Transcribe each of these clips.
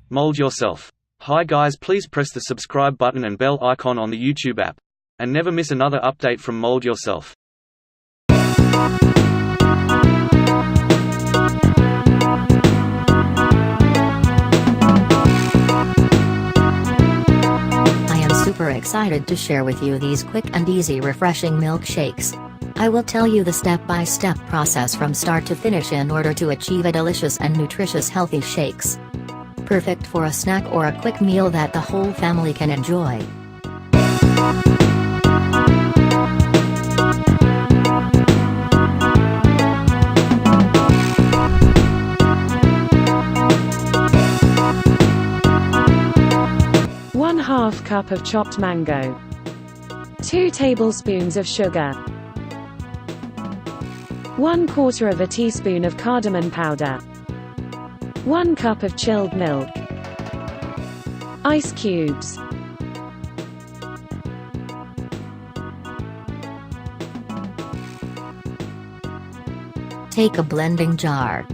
Mold yourself. Hi guys, please press the subscribe button and bell icon on the YouTube app. And never miss another update from Mold Yourself. Super excited to share with you these quick and easy refreshing milkshakes. I will tell you the step-by-step process from start to finish in order to achieve a delicious and nutritious healthy shakes. Perfect for a snack or a quick meal that the whole family can enjoy. Half cup of chopped mango, 2 tablespoons of sugar, 1/4 teaspoon of cardamom powder, 1 cup of chilled milk, ice cubes. Take a blending jar.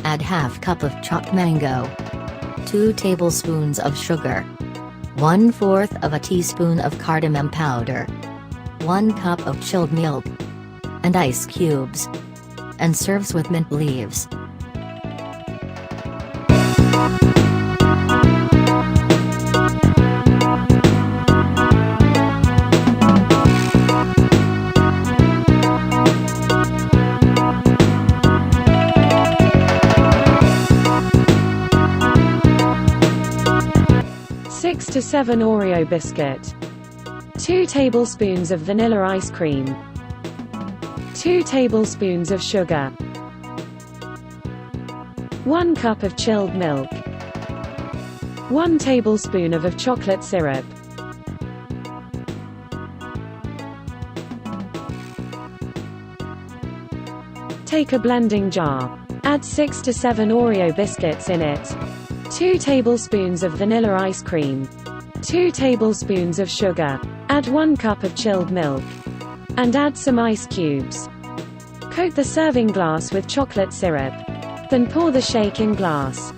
Add half cup of chopped mango, 2 tablespoons of sugar, 1/4 teaspoon of cardamom powder, 1 cup of chilled milk, and ice cubes. And serves with mint leaves. To 7 Oreo biscuit, 2 tablespoons of vanilla ice cream, 2 tablespoons of sugar, 1 cup of chilled milk, 1 tablespoon of chocolate syrup. Take a blending jar. Add 6 to 7 Oreo biscuits in it, 2 tablespoons of vanilla ice cream, 2 tablespoons of sugar. Add 1 cup of chilled milk. And add some ice cubes. Coat the serving glass with chocolate syrup. Then pour the shake in glass.